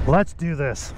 Let's do this.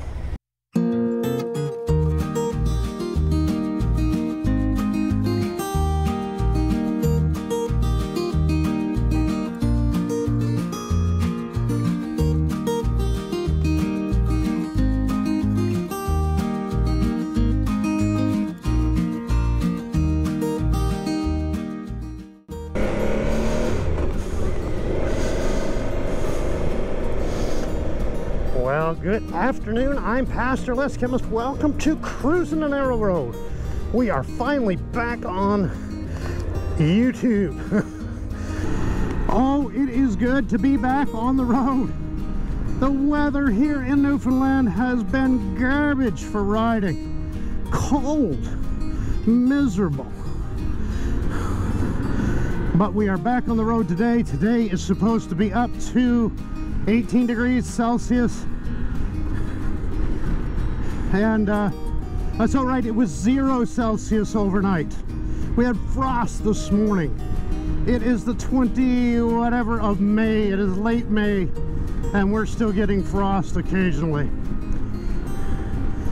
Well, good afternoon. I'm Pastor Les Chemist. Welcome to Cruisin the Narrow Road. We are finally back on YouTube. Oh, it is good to be back on the road. The weather here in Newfoundland has been garbage for riding. Cold, miserable. But we are back on the road today. Today is supposed to be up to 18 degrees Celsius. And that's all right. It was 0 Celsius overnight. We had frost this morning. It is the 20 whatever of May. It is late May, and we're still getting frost occasionally.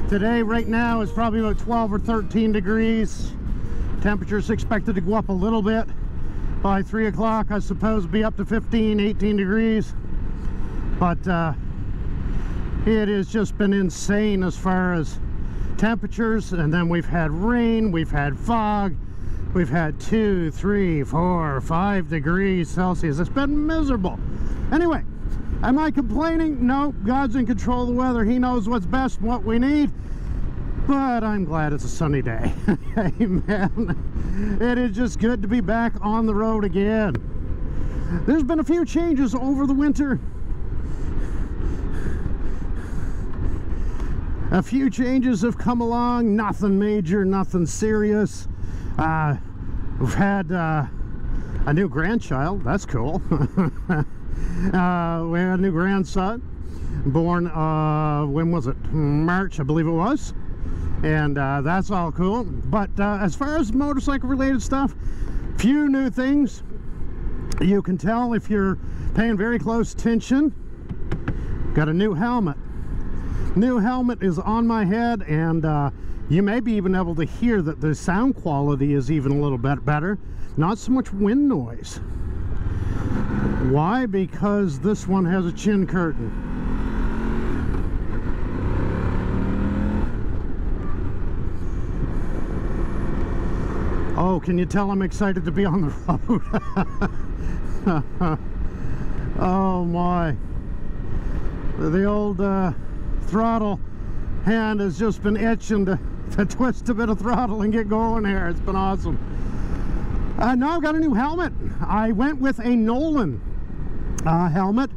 Today, right now, is probably about 12 or 13 degrees. Temperature's expected to go up a little bit. By 3 o'clock, I suppose, be up to 15, 18 degrees. But it has just been insane as far as temperatures. And then we've had rain, we've had fog, we've had 2, 3, 4, 5 degrees Celsius. It's been miserable. Anyway, am I complaining? No, God's in control of the weather. He knows what's best and what we need. But I'm glad it's a sunny day. Amen. It is just good to be back on the road again. There's been a few changes over the winter. A few changes have come along, nothing major, nothing serious. We've had a new grandchild, that's cool. We had a new grandson, born, when was it? March, I believe it was. And that's all cool. But as far as motorcycle related stuff, few new things. You can tell if you're paying very close attention. Got a new helmet. New helmet is on my head, and you may be even able to hear that the sound quality is even a little bit better. Not so much wind noise. Why? Because this one has a chin curtain. Oh, can you tell I'm excited to be on the road? Oh my. The old throttle hand has just been itching to twist a bit of throttle and get going here. It's been awesome. Now I've got a new helmet. I went with a Nolan helmet,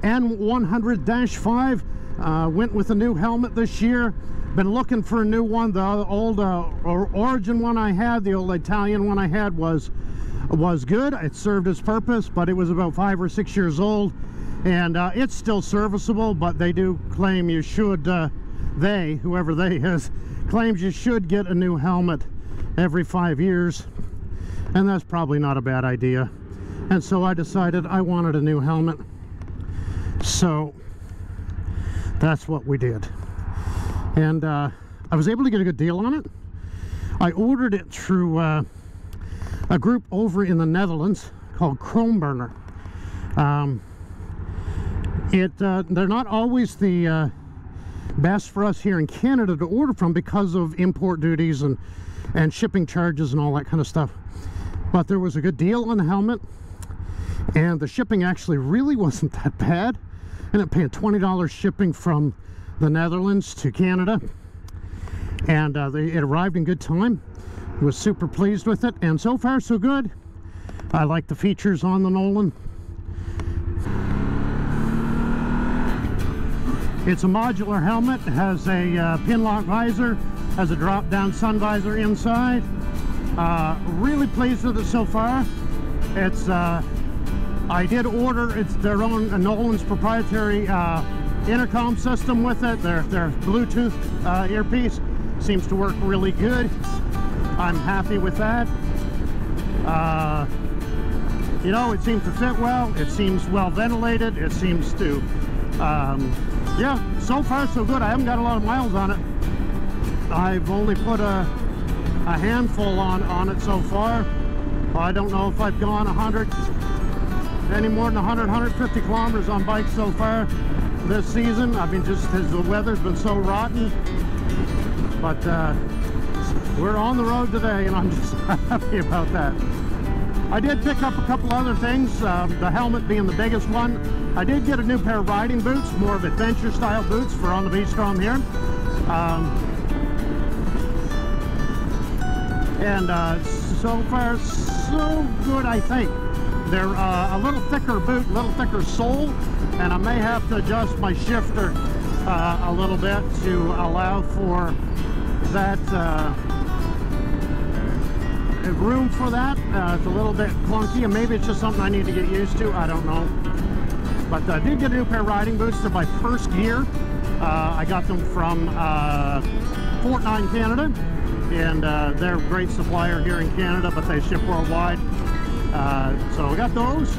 N100-5. Went with a new helmet this year. Been looking for a new one. The old Origin one I had, the old Italian one I had was good. It served its purpose, but it was about 5 or 6 years old. And it's still serviceable, but they do claim you should, whoever they is, claims you should get a new helmet every 5 years. And that's probably not a bad idea. And so I decided I wanted a new helmet. So that's what we did. And I was able to get a good deal on it. I ordered it through a group over in the Netherlands called Chromburner. They're not always the best for us here in Canada to order from because of import duties and shipping charges and all that kind of stuff. But there was a good deal on the helmet, and the shipping actually really wasn't that bad. I ended up paying $20 shipping from the Netherlands to Canada, and it arrived in good time. Was super pleased with it, and so far so good. I like the features on the Nolan. It's a modular helmet. It has a pin lock visor, has a drop down sun visor inside. Really pleased with it so far. It's I did order, it's their own Nolan's proprietary intercom system with it. Their Bluetooth earpiece seems to work really good. I'm happy with that. You know, it seems to fit well. It seems well ventilated. It seems to Yeah, so far so good. I haven't got a lot of miles on it. I've only put a handful on it so far. I don't know if I've gone any more than 100, 150 kilometers on bikes so far this season. I mean, just because the weather's been so rotten. But we're on the road today, and I'm just happy about that. I did pick up a couple other things, the helmet being the biggest one. I did get a new pair of riding boots, more of adventure style boots for on the V-Strom here. And so far so good, I think. They're a little thicker boot, a little thicker sole, and I may have to adjust my shifter a little bit to allow for that room for that. It's a little bit clunky, and maybe it's just something I need to get used to. I don't know. But I did get a new pair of riding boots. They're by First Gear. I got them from Fort 9, Canada, and they're a great supplier here in Canada, but they ship worldwide. So I got those,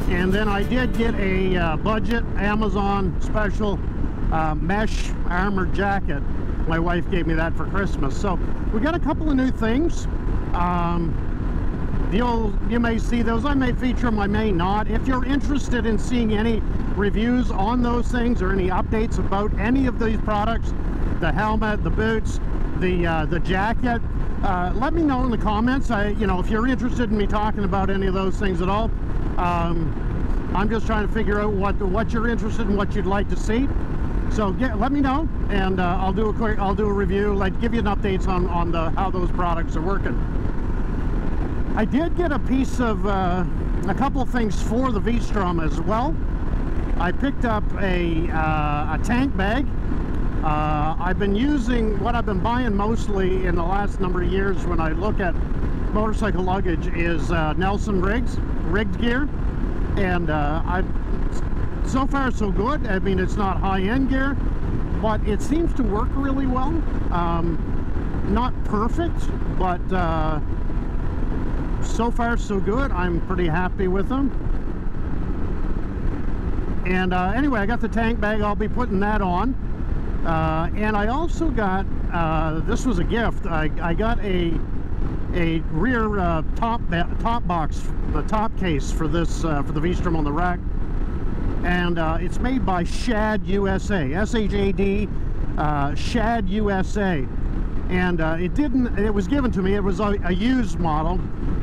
and then I did get a budget Amazon special mesh armored jacket. My wife gave me that for Christmas. So we got a couple of new things. You may see those. I may feature them, I may not. If you're interested in seeing any reviews on those things or any updates about any of these products, the helmet, the boots, the jacket, let me know in the comments. If you're interested in me talking about any of those things at all. I'm just trying to figure out what you're interested in, what you'd like to see. So let me know, and I'll do a review, give you an updates on how those products are working. I did get a piece of a couple of things for the V-Strom as well. I picked up a tank bag. I've been using, what I've been buying mostly in the last number of years when I look at motorcycle luggage is Nelson rigged gear, and so far so good. I mean, it's not high-end gear, but it seems to work really well. Not perfect, but so far so good. I'm pretty happy with them. And anyway, I got the tank bag. I'll be putting that on. And I also got, this was a gift, I got a rear top box, the top case for this, for the V-Strom on the rack. And it's made by Shad USA, S-H-A-D, Shad USA. And it was given to me. It was a used model.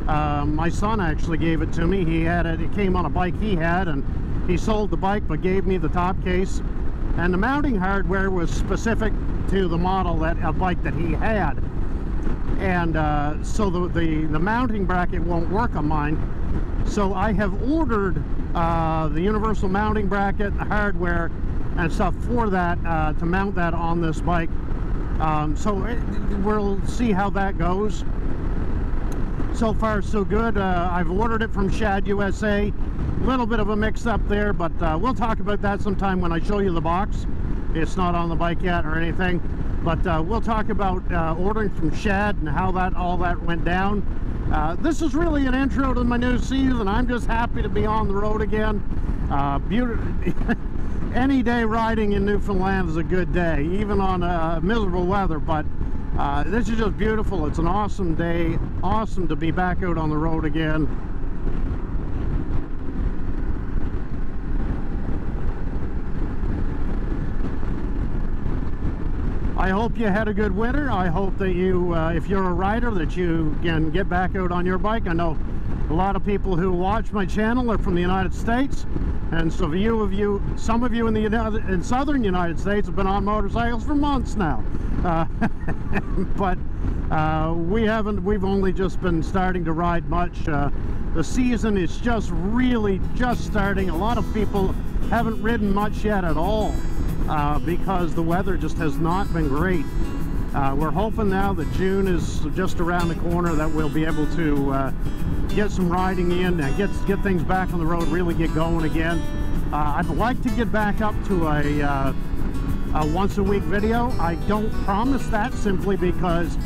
My son actually gave it to me. He had it, it came on a bike he had, and he sold the bike but gave me the top case. And the mounting hardware was specific to the model, a bike that he had. And so the mounting bracket won't work on mine. So I have ordered the universal mounting bracket, the hardware and stuff for that, to mount that on this bike. We'll see how that goes. So far so good. I've ordered it from Shad USA. Little bit of a mix up there, but we'll talk about that sometime when I show you the box. It's not on the bike yet or anything, but we'll talk about ordering from Shad and how all that went down. This is really an intro to my new season. I'm just happy to be on the road again. Any day riding in Newfoundland is a good day, even on miserable weather, but this is just beautiful. It's an awesome day. Awesome to be back out on the road again. I hope you had a good winter. I hope that you, if you're a rider, that you can get back out on your bike. I know a lot of people who watch my channel are from the United States, and so some of you in southern United States have been on motorcycles for months now. But we've only just been starting to ride much. The season is just starting. A lot of people haven't ridden much yet at all. Because the weather just has not been great. We're hoping now that June is just around the corner, that we'll be able to get some riding in and get things back on the road, really get going again. I'd like to get back up to a once a week video. I don't promise that, simply because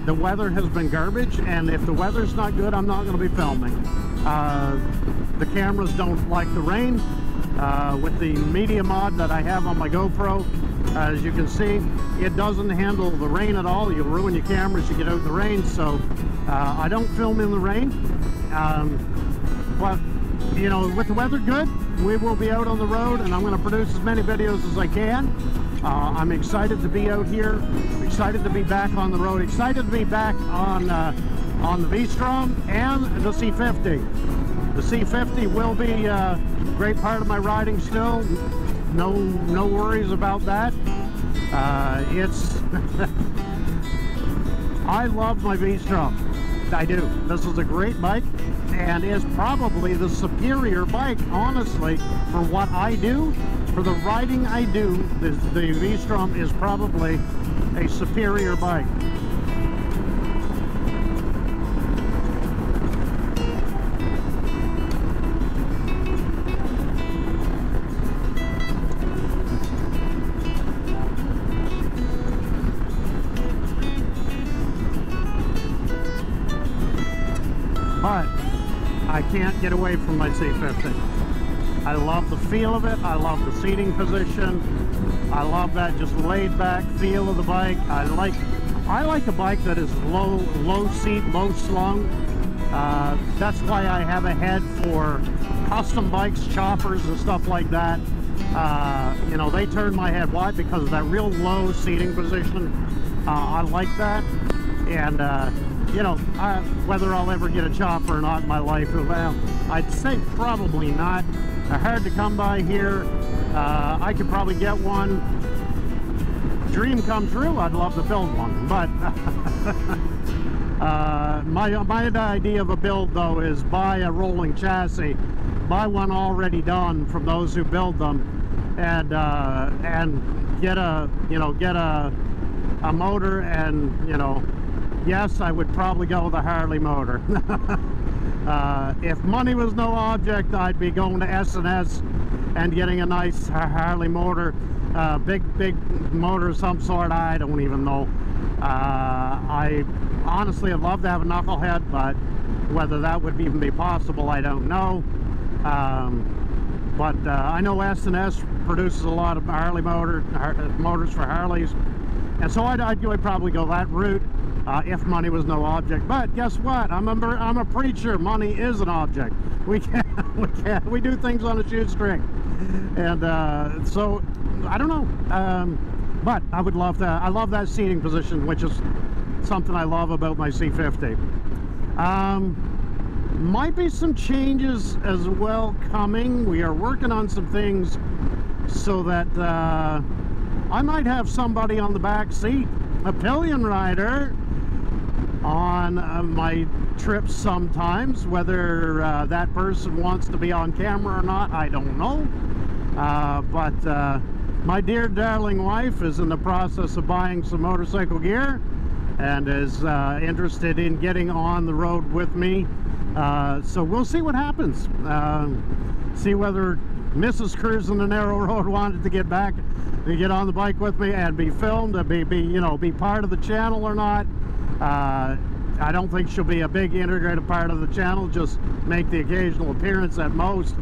the weather has been garbage, and if the weather's not good, I'm not going to be filming. The cameras don't like the rain. with the media mod that I have on my GoPro. As you can see, it doesn't handle the rain at all. You'll ruin your cameras if you get out in the rain, so I don't film in the rain. But, you know, with the weather good, we will be out on the road, and I'm going to produce as many videos as I can. I'm excited to be out here, excited to be back on the road, excited to be back on the V-Strom and the C50. The C50 will be a great part of my riding still. No worries about that. I love my V-Strom. I do. This is a great bike, and is probably the superior bike, honestly, for what I do. For the riding I do, the V-Strom is probably a superior bike. But I can't get away from my C50. I love the feel of it. I love the seating position. I love that just laid back feel of the bike. I like a bike that is low seat, low slung. That's why I have a head for custom bikes, choppers and stuff like that. You know, they turn my head. Why? Because of that real low seating position. I like that. And you know, whether I'll ever get a chopper or not in my life, well, I'd say probably not. They're hard to come by here. I could probably get one. Dream come true, I'd love to build one. But my idea of a build, though, is buy a rolling chassis, buy one already done from those who build them, and get a motor, and, you know, yes, I would probably go with a Harley motor. If money was no object, I'd be going to S&S and getting a nice Harley motor, big motor of some sort. I don't even know. I honestly would love to have a knucklehead, but whether that would even be possible, I don't know. But I know S&S produces a lot of Harley motors for Harleys, and so I'd probably go that route. If money was no object. But guess what? I'm a preacher. Money is an object. We do things on a shoestring, and so I don't know. But I would love that. I love that seating position, which is something I love about my C50. Might be some changes as well coming. We are working on some things so that I might have somebody on the back seat, a pillion rider, on my trips sometimes. Whether that person wants to be on camera or not, I don't know. But my dear darling wife is in the process of buying some motorcycle gear and is interested in getting on the road with me. So we'll see what happens. See whether Mrs. Cruisin the Narrow Road wanted to get back, to get on the bike with me and be filmed, to be part of the channel or not. I don't think she'll be a big integrated part of the channel, just make the occasional appearance at most.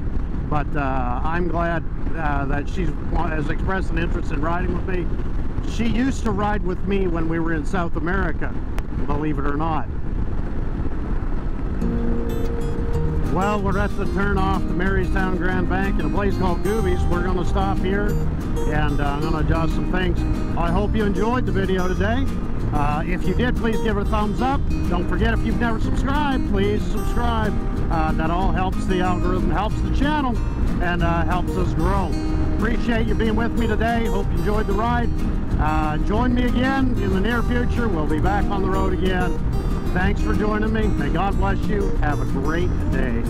But I'm glad that she has expressed an interest in riding with me. She used to ride with me when we were in South America, believe it or not. Well, we're at the turn off the Marystown Grand Bank in a place called Goobies. We're going to stop here, and I'm going to adjust some things. I hope you enjoyed the video today. If you did, please give it a thumbs up. Don't forget, if you've never subscribed, please subscribe. That all helps the algorithm, helps the channel, and helps us grow. Appreciate you being with me today. Hope you enjoyed the ride. Join me again in the near future. We'll be back on the road again. Thanks for joining me. May God bless you. Have a great day.